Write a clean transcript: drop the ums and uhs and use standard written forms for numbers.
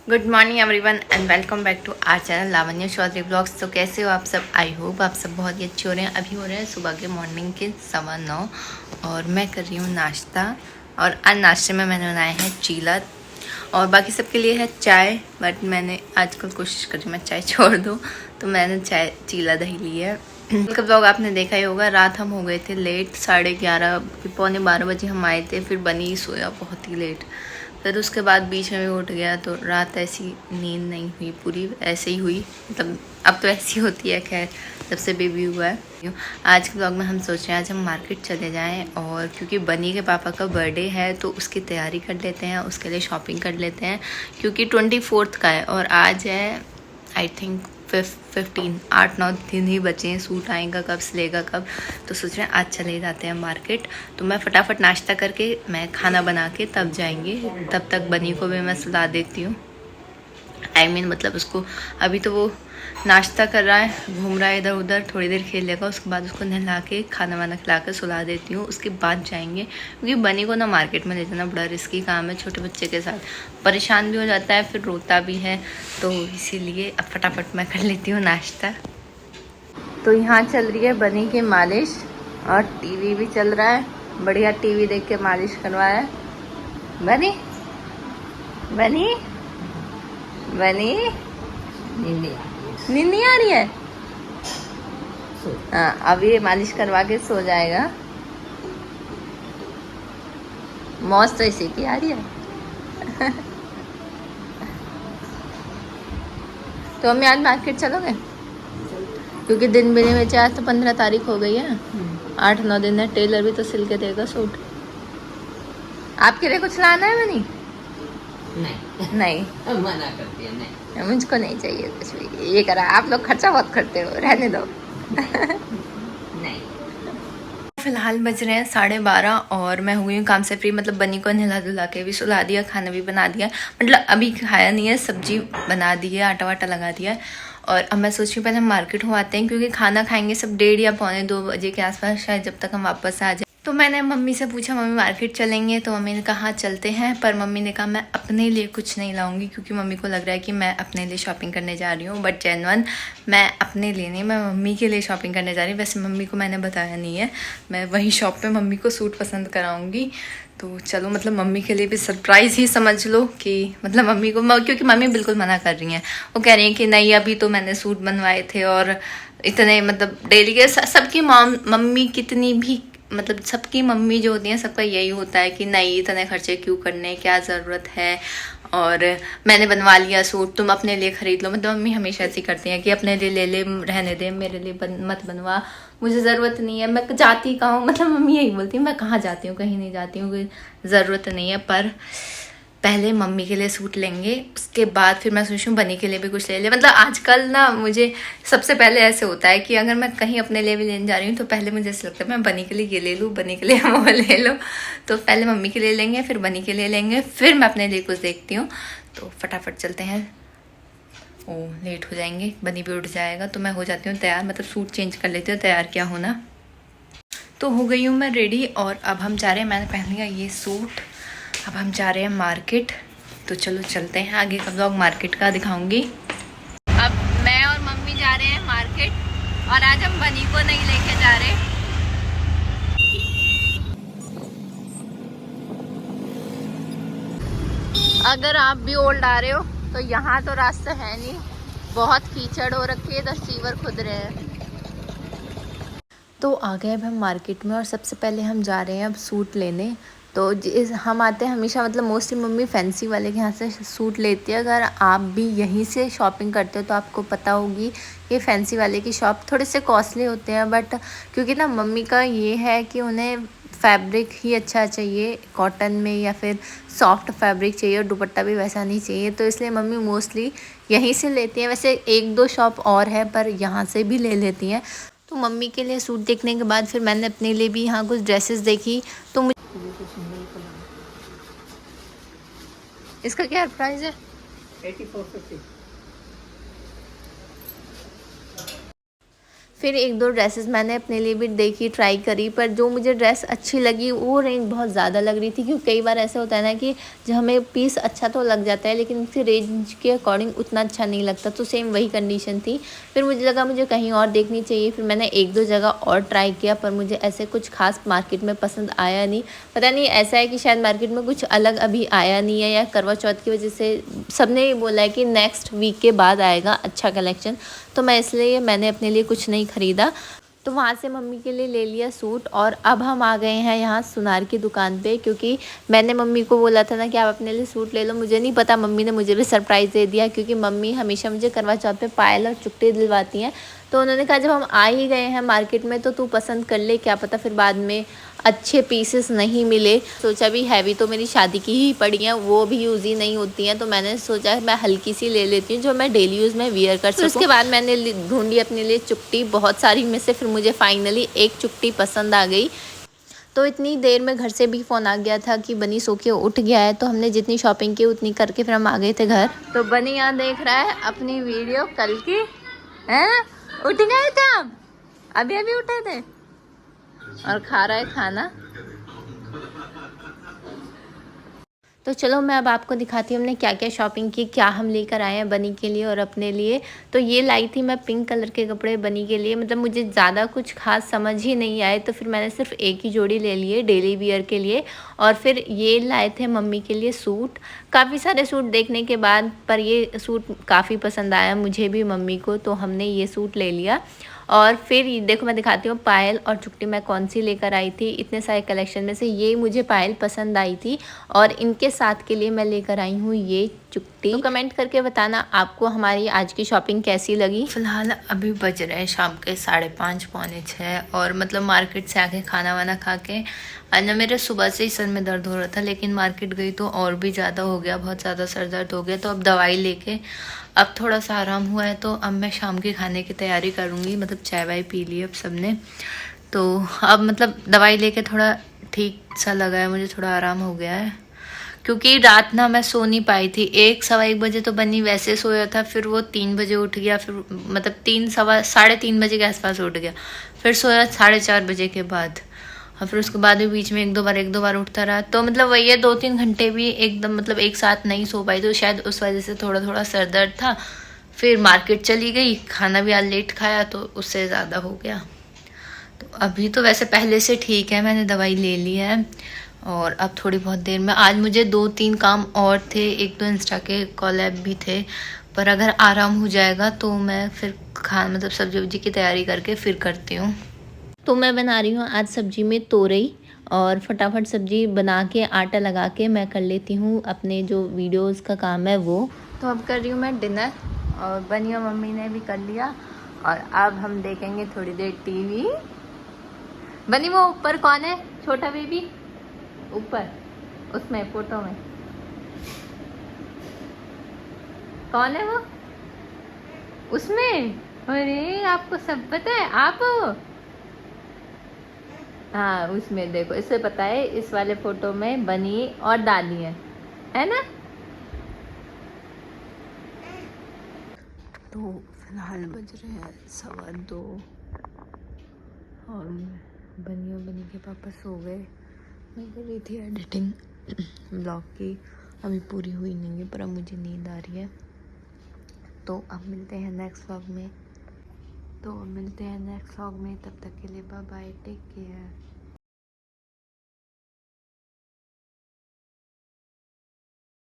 Good morning everyone and welcome back to our channel Lavanya Chaudhary vlogs. तो कैसे हो आप सब? आई होप आप सब बहुत ही अच्छे हो रहे हैं। अभी हो रहे हैं सुबह के मॉर्निंग के 9:15 और मैं कर रही हूँ नाश्ता। और आज नाश्ते में मैंने बनाया है चीला और बाकी सबके लिए है चाय। बट मैंने आजकल कोशिश करी मैं चाय छोड़ दूँ, तो मैंने चाय चीला दही ली है। का ब्लॉग आपने देखा ही होगा। रात हम हो गए थे लेट, 11:30 पौने 12 बजे हम आए थे। फिर बनी सोया बहुत ही लेट, फिर उसके बाद बीच में भी उठ गया, तो रात ऐसी नींद नहीं हुई पूरी, ऐसे ही हुई। मतलब अब तो ऐसी होती है, खैर जब से बेबी हुआ है। आज के ब्लॉग में हम सोच रहे हैं आज हम मार्केट चले जाएं, और क्योंकि बनी के पापा का बर्थडे है तो उसकी तैयारी कर लेते हैं, उसके लिए शॉपिंग कर लेते हैं। क्योंकि 24 का है और आज है आई थिंक 15, 8-9 दिन ही बचे हैं। सूट आएगा कब, सिलेगा कब, तो सोच रहे हैं आज चले जाते हैं मार्केट। तो मैं फटाफट नाश्ता करके मैं खाना बना के तब जाएंगे। तब तक बनी को भी मैं सुला देती हूँ। मतलब उसको अभी तो वो नाश्ता कर रहा है, घूम रहा है इधर उधर, थोड़ी देर खेल लेगा, उसके बाद उसको नहला के खाना वाना खिला कर सुला देती हूँ। उसके बाद जाएंगे, क्योंकि बनी को ना मार्केट में ले जाना बड़ा रिस्की काम है। छोटे बच्चे के साथ परेशान भी हो जाता है, फिर रोता भी है, तो इसीलिए अब फटाफट मैं कर लेती हूँ नाश्ता। तो यहाँ चल रही है बनी की मालिश और टीवी भी चल रहा है। बढ़िया टीवी देख के मालिश करवाया है। बनी बनी बनी नींद नहीं आ रही है? हाँ, अभी ये मालिश करवा के सो जाएगा। मौज तो इसी की आ रही है। तो हमें आज मार्केट चलोगे? क्योंकि दिन भी नहीं बचे, आज तो 15 तारीख हो गई है। 8-9 दिन है। टेलर भी तो सिल के देगा सूट। आपके लिए कुछ लाना है बनी? नहीं मना करती है, नहीं मुझको नहीं चाहिए कुछ भी। ये करा, आप लोग खर्चा बहुत करते हो, रहने दो। नहीं। फिलहाल बज रहे हैं 12:30 और मैं हुई हूँ काम से फ्री। मतलब बनी को नहला धुला के भी सुला दिया, खाना भी बना दिया। मतलब अभी खाया नहीं है, सब्जी बना दी है, आटा वाटा लगा दिया है। और अब मैं सोच रही हूँ पहले हम मार्केट हो आते हैं, क्योंकि खाना खाएंगे सब 1:30 या पौने 2 बजे के आसपास, शायद जब तक हम वापस आ जाए। तो मैंने मम्मी से पूछा, मम्मी मार्केट चलेंगे? तो मम्मी ने कहा हाँ चलते हैं। पर मम्मी ने कहा मैं अपने लिए कुछ नहीं लाऊंगी, क्योंकि मम्मी को लग रहा है कि मैं अपने लिए शॉपिंग करने जा रही हूँ। बट जेन्युइन मैं अपने लिए नहीं, मैं मम्मी के लिए शॉपिंग करने जा रही हूँ। वैसे मम्मी को मैंने बताया नहीं है, मैं वही शॉप पे मम्मी को सूट पसंद कराऊंगी। तो चलो, मतलब मम्मी के लिए भी सरप्राइज़ ही समझ लो कि मतलब मम्मी को, क्योंकि मम्मी बिल्कुल मना कर रही हैं। वो कह रही हैं कि नहीं अभी तो मैंने सूट बनवाए थे, और इतने मतलब डेली के सबकी मम्मी कितनी भी, मतलब सबकी मम्मी जो होती हैं सबका यही होता है कि नहीं इतने खर्चे क्यों करने, क्या ज़रूरत है, और मैंने बनवा लिया सूट तुम अपने लिए ख़रीद लो। मतलब मम्मी हमेशा ऐसी करती हैं कि अपने लिए ले ले, रहने दे, मेरे लिए मत बनवा, मुझे ज़रूरत नहीं है। मैं जाती कहाँ हूँ, मतलब मम्मी यही बोलती है, मैं कहाँ जाती हूँ, कहीं नहीं जाती हूँ, कोई ज़रूरत नहीं है। पर पहले मम्मी के लिए सूट लेंगे, उसके बाद फिर मैं सोचूं बनी के लिए भी कुछ ले ले। मतलब आजकल ना मुझे सबसे पहले ऐसे होता है कि अगर मैं कहीं अपने लिए भी लेने जा रही हूँ तो पहले मुझे ऐसा लगता है मैं बनी के लिए ये ले लूँ, बनी के लिए वो ले लूँ। तो पहले मम्मी के लिए लेंगे, फिर बनी के लिए लेंगे, फिर मैं अपने लिए कुछ देखती हूँ। तो फटाफट चलते हैं। ओ लेट हो जाएंगे, बनी भी उठ जाएगा, तो मैं हो जाती हूँ तैयार, मतलब सूट चेंज कर लेती हूँ, तैयार क्या होना। तो हो गई हूँ मैं रेडी और अब हम जा रहे हैं, मैंने पहन लिया ये सूट, अब हम जा रहे हैं मार्केट। तो चलो चलते हैं, आगे का ब्लॉग मार्केट का दिखाऊंगी। अब मैं और मम्मी जा रहे हैं मार्केट, और आज हम बनी को नहीं लेके जा रहे। अगर आप भी ओल्ड आ रहे हो तो यहाँ तो रास्ता है नहीं, बहुत कीचड़ हो रखी है, 10 सीवर खुद रहे हैं। तो आ गए अब हम मार्केट में, और सबसे पहले हम जा रहे हैं अब सूट लेने। तो हम आते हैं हमेशा, मतलब मोस्टली मम्मी फैंसी वाले के यहाँ से सूट लेती है। अगर आप भी यहीं से शॉपिंग करते हो तो आपको पता होगी ये फैंसी वाले की शॉप थोड़े से कॉस्टली होते हैं। बट क्योंकि ना मम्मी का ये है कि उन्हें फैब्रिक ही अच्छा चाहिए, कॉटन में या फिर सॉफ्ट फैब्रिक चाहिए, और दुपट्टा भी वैसा नहीं चाहिए, तो इसलिए मम्मी मोस्टली यहीं से लेती हैं। वैसे 1-2 शॉप और है पर यहाँ से भी ले लेती हैं। तो मम्मी के लिए सूट देखने के बाद फिर मैंने अपने लिए भी यहाँ कुछ ड्रेसेस देखी। तो मुझे इसका क्या प्राइस है? 8450। फिर एक दो ड्रेसेस मैंने अपने लिए भी देखी, ट्राई करी, पर जो मुझे ड्रेस अच्छी लगी वो रेंज बहुत ज़्यादा लग रही थी, क्योंकि कई बार ऐसा होता है ना कि जो हमें पीस अच्छा तो लग जाता है लेकिन उसकी रेंज के अकॉर्डिंग उतना अच्छा नहीं लगता, तो सेम वही कंडीशन थी। फिर मुझे लगा मुझे कहीं और देखनी चाहिए, फिर मैंने एक दो जगह और ट्राई किया, पर मुझे ऐसे कुछ खास मार्केट में पसंद आया नहीं। पता नहीं, ऐसा है कि शायद मार्केट में कुछ अलग अभी आया नहीं है, या करवा चौथ की वजह से सबने ये बोला है कि नेक्स्ट वीक के बाद आएगा अच्छा कलेक्शन, तो मैं इसलिए मैंने अपने लिए कुछ नहीं ख़रीदा। तो वहाँ से मम्मी के लिए ले लिया सूट, और अब हम आ गए हैं यहाँ सुनार की दुकान पे, क्योंकि मैंने मम्मी को बोला था ना कि आप अपने लिए सूट ले लो। मुझे नहीं पता, मम्मी ने मुझे भी सरप्राइज़ दे दिया, क्योंकि मम्मी हमेशा मुझे करवा चौथ पे पायल और चुट्टी दिलवाती हैं। तो उन्होंने कहा जब हम आ ही गए हैं मार्केट में तो तू पसंद कर ले, क्या पता फिर बाद में अच्छे पीसेस नहीं मिले। सोचा भी हैवी तो मेरी शादी की ही पड़ी हैं, वो भी यूज़ ही नहीं होती हैं, तो मैंने सोचा मैं हल्की सी ले लेती हूँ जो मैं डेली यूज़ में वियर कर सकूँ। उसके बाद मैंने ढूंढी अपने लिए चुट्टी बहुत सारी में से, फिर मुझे फाइनली एक चुट्टी पसंद आ गई। तो इतनी देर में घर से भी फ़ोन आ गया था कि बनी सो के उठ गया है, तो हमने जितनी शॉपिंग की उतनी करके फिर हम आ गए थे घर। तो बनी यहाँ देख रहा है अपनी वीडियो कल की, है ना? उठ गए थे हम, अभी अभी उठे थे, और खा रहा है खाना। तो चलो मैं अब आपको दिखाती हूँ हमने क्या क्या शॉपिंग की, क्या हम लेकर आए हैं बनी के लिए और अपने लिए। तो ये लाई थी मैं पिंक कलर के कपड़े बनी के लिए, मतलब मुझे ज़्यादा कुछ खास समझ ही नहीं आए, तो फिर मैंने सिर्फ एक ही जोड़ी ले लिए डेली वियर के लिए। और फिर ये लाए थे मम्मी के लिए सूट, काफ़ी सारे सूट देखने के बाद पर ये सूट काफ़ी पसंद आया मुझे भी मम्मी को, तो हमने ये सूट ले लिया। और फिर देखो मैं दिखाती हूँ पायल और चुट्टी मैं कौन सी लेकर आई थी। इतने सारे कलेक्शन में से ये मुझे पायल पसंद आई थी, और इनके साथ के लिए मैं लेकर आई हूँ ये चुट्टी। तो कमेंट करके बताना आपको हमारी आज की शॉपिंग कैसी लगी। फिलहाल अभी बज रहे हैं शाम के 5:30 पौने 6, और मतलब मार्केट से आके खाना वाना खा के, आज ना मेरे सुबह से ही सर में दर्द हो रहा था, लेकिन मार्केट गई तो और भी ज़्यादा हो गया, बहुत ज़्यादा सर दर्द हो गया। तो अब दवाई लेके अब थोड़ा सा आराम हुआ है, तो अब मैं शाम के खाने की तैयारी करूँगी। मतलब चाय वाय पी ली अब सबने, तो अब मतलब दवाई लेके थोड़ा ठीक सा लगा है मुझे, थोड़ा आराम हो गया है। क्योंकि रात ना मैं सो नहीं पाई थी, 1-1:15 बजे तो बनी वैसे सोया था, फिर वो 3 बजे उठ गया, फिर मतलब 3-3:15 बजे के आसपास उठ गया, फिर सोया 4:30 बजे के बाद, और फिर उसके बाद भी बीच में एक दो बार उठता रहा। तो मतलब वही है, 2-3 घंटे भी एकदम मतलब एक साथ नहीं सो पाई, तो शायद उस वजह से थोड़ा थोड़ा सर दर्द था। फिर मार्केट चली गई, खाना भी आज लेट खाया, तो उससे ज़्यादा हो गया। तो अभी तो वैसे पहले से ठीक है, मैंने दवाई ले ली है, और अब थोड़ी बहुत देर में आज मुझे 2-3 काम और थे, 1-2 इंस्टा के कॉलैब भी थे, पर अगर आराम हो जाएगा तो मैं फिर मतलब सब्जी वब्जी की तैयारी करके फिर करती हूँ। तो मैं बना रही हूँ आज सब्जी में तोरई, और फटाफट सब्जी बना के आटा लगा के मैं कर लेती हूँ अपने जो वीडियोस का काम है वो। तो अब कर रही हूँ मैं डिनर, और बनी और मम्मी ने भी कर लिया, और अब हम देखेंगे थोड़ी देर टीवी। बनी वो ऊपर कौन है, छोटा बेबी ऊपर उसमें फोटो में कौन है वो उसमें? अरे आपको सब पता है, आप हो? हाँ उसमें देखो, इससे पता है इस वाले फोटो में बनी और दादी है ना? तो फिलहाल बज रहे हैं 2:15, और बनी के पापा सो गए। मैं कर रही थी एडिटिंग ब्लॉग की, अभी पूरी हुई नहीं है, पर अब मुझे नींद आ रही है। तो अब मिलते हैं नेक्स्ट व्लॉग में, तब तक के लिए बाय बाय, टेक केयर।